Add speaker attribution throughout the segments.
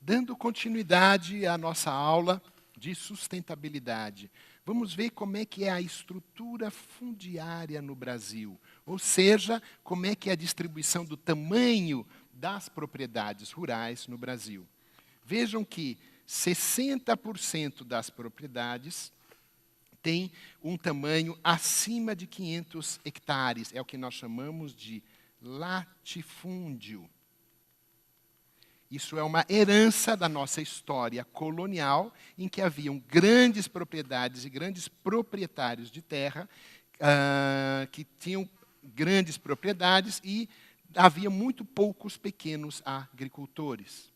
Speaker 1: Dando continuidade à nossa aula de sustentabilidade, vamos ver como é que é a estrutura fundiária no Brasil, ou seja, como é que é a distribuição do tamanho das propriedades rurais no Brasil. Vejam que 60% das propriedades têm um tamanho acima de 500 hectares, é o que nós chamamos de latifúndio. Isso é uma herança da nossa história colonial, em que haviam grandes propriedades e grandes proprietários de terra, que tinham grandes propriedades e havia muito poucos pequenos agricultores.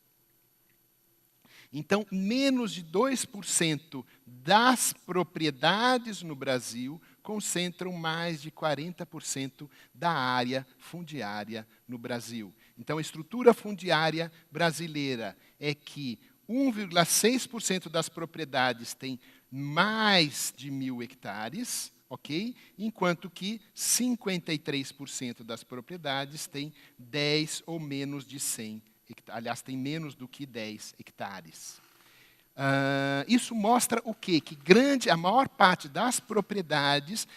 Speaker 1: Então, menos de 2% das propriedades no Brasil concentram mais de 40% da área fundiária no Brasil. Então, a estrutura fundiária brasileira é que 1,6% das propriedades tem mais de 1.000 hectares, ok? Enquanto que 53% das propriedades têm 10 ou menos de 100 hectares. Aliás, tem menos do que 10 hectares. Isso mostra o quê? Que a maior parte das propriedades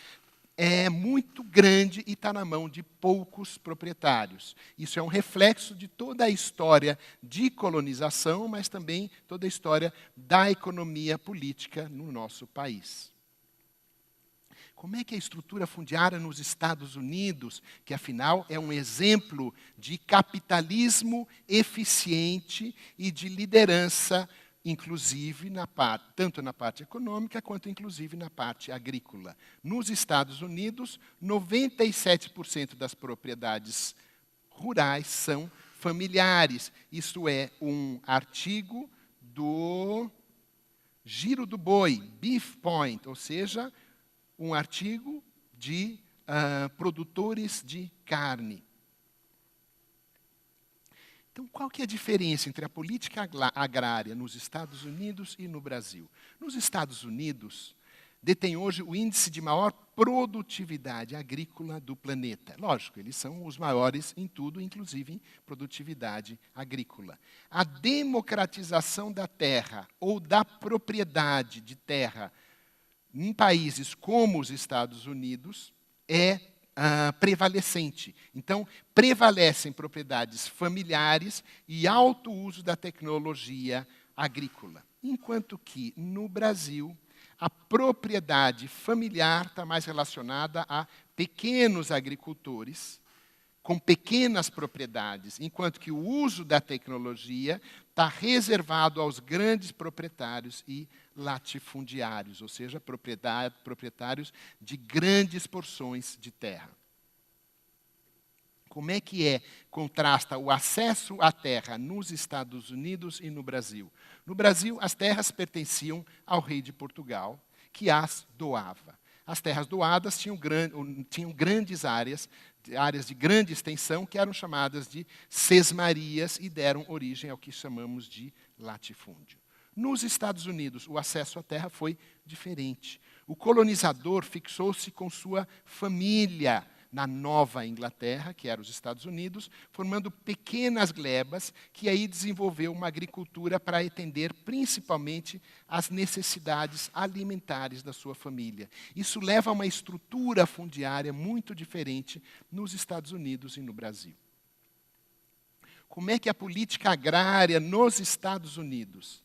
Speaker 1: é muito grande e está na mão de poucos proprietários. Isso é um reflexo de toda a história de colonização, mas também toda a história da economia política no nosso país. Como é que é a estrutura fundiária nos Estados Unidos, que afinal é um exemplo de capitalismo eficiente e de liderança, inclusive tanto na parte econômica quanto inclusive na parte agrícola. Nos Estados Unidos, 97% das propriedades rurais são familiares. Isso é um artigo do Giro do Boi, Beef Point, ou seja, um artigo de produtores de carne. Então, qual que é a diferença entre a política agrária nos Estados Unidos e no Brasil? Nos Estados Unidos, detém hoje o índice de maior produtividade agrícola do planeta. Lógico, eles são os maiores em tudo, inclusive em produtividade agrícola. A democratização da terra ou da propriedade de terra em países como os Estados Unidos, é prevalecente. Então, prevalecem propriedades familiares e alto uso da tecnologia agrícola. Enquanto que, no Brasil, a propriedade familiar está mais relacionada a pequenos agricultores, com pequenas propriedades, enquanto que o uso da tecnologia está reservado aos grandes proprietários e latifundiários, ou seja, proprietários de grandes porções de terra. Como é que contrasta o acesso à terra nos Estados Unidos e no Brasil? No Brasil, as terras pertenciam ao rei de Portugal, que as doava. As terras doadas tinham grandes áreas de grande extensão, que eram chamadas de sesmarias e deram origem ao que chamamos de latifúndio. Nos Estados Unidos, o acesso à terra foi diferente. O colonizador fixou-se com sua família na Nova Inglaterra, que era os Estados Unidos, formando pequenas glebas, que aí desenvolveu uma agricultura para atender principalmente às necessidades alimentares da sua família. Isso leva a uma estrutura fundiária muito diferente nos Estados Unidos e no Brasil. Como é que é a política agrária nos Estados Unidos?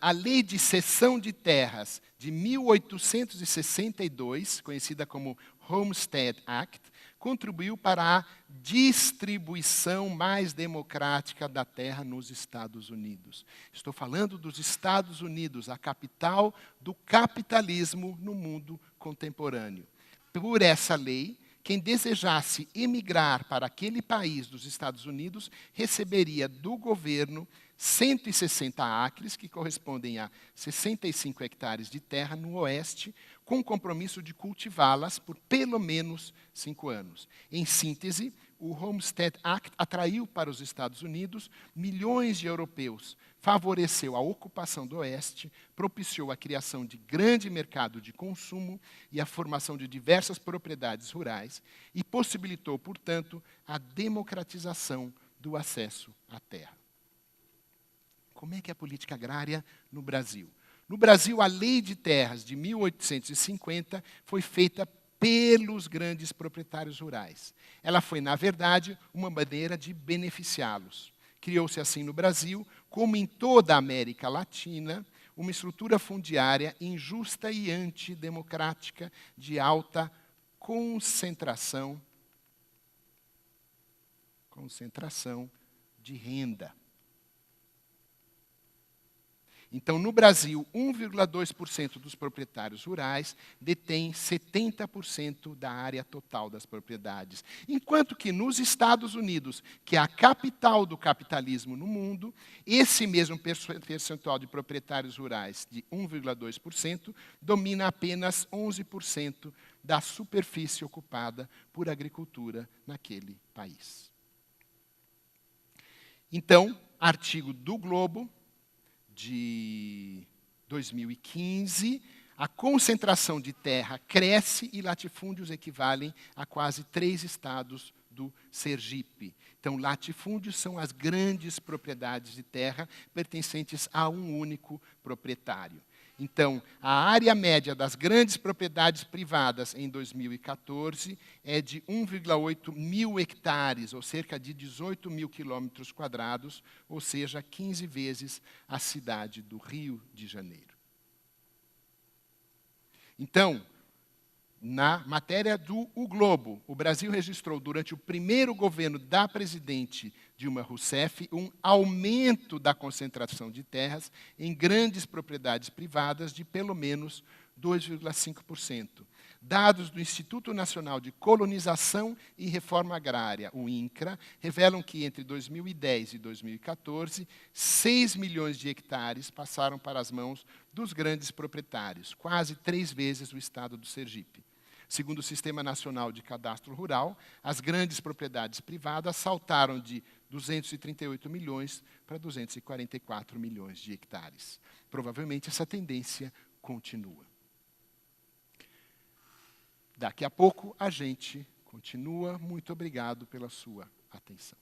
Speaker 1: A Lei de Cessão de Terras de 1862, conhecida como Homestead Act, contribuiu para a distribuição mais democrática da terra nos Estados Unidos. Estou falando dos Estados Unidos, a capital do capitalismo no mundo contemporâneo. Por essa lei, quem desejasse emigrar para aquele país dos Estados Unidos receberia do governo 160 acres, que correspondem a 65 hectares de terra no oeste, com o compromisso de cultivá-las por pelo menos 5 anos. Em síntese, o Homestead Act atraiu para os Estados Unidos milhões de europeus, favoreceu a ocupação do oeste, propiciou a criação de grande mercado de consumo e a formação de diversas propriedades rurais e possibilitou, portanto, a democratização do acesso à terra. como é que é a política agrária no Brasil? No Brasil, a Lei de Terras de 1850 foi feita pelos grandes proprietários rurais. Ela foi, na verdade, uma maneira de beneficiá-los. Criou-se assim no Brasil, como em toda a América Latina, uma estrutura fundiária injusta e antidemocrática de alta concentração de renda. Então, no Brasil, 1,2% dos proprietários rurais detém 70% da área total das propriedades. Enquanto que nos Estados Unidos, que é a capital do capitalismo no mundo, esse mesmo percentual de proprietários rurais, de 1,2%, domina apenas 11% da superfície ocupada por agricultura naquele país. Então, artigo do Globo, de 2015, a concentração de terra cresce e latifúndios equivalem a quase 3 estados do Sergipe. Então, latifúndios são as grandes propriedades de terra pertencentes a um único proprietário. Então, a área média das grandes propriedades privadas em 2014 é de 1,8 mil hectares, ou cerca de 18 mil quilômetros quadrados, ou seja, 15 vezes a cidade do Rio de Janeiro. Então, na matéria do O Globo, o Brasil registrou, durante o primeiro governo da presidente Dilma Rousseff, um aumento da concentração de terras em grandes propriedades privadas de pelo menos 2,5%. Dados do Instituto Nacional de Colonização e Reforma Agrária, o INCRA, revelam que entre 2010 e 2014, 6 milhões de hectares passaram para as mãos dos grandes proprietários, quase 3 vezes o estado do Sergipe. Segundo o Sistema Nacional de Cadastro Rural, as grandes propriedades privadas saltaram de 238 milhões para 244 milhões de hectares. Provavelmente essa tendência continua. Daqui a pouco a gente continua. Muito obrigado pela sua atenção.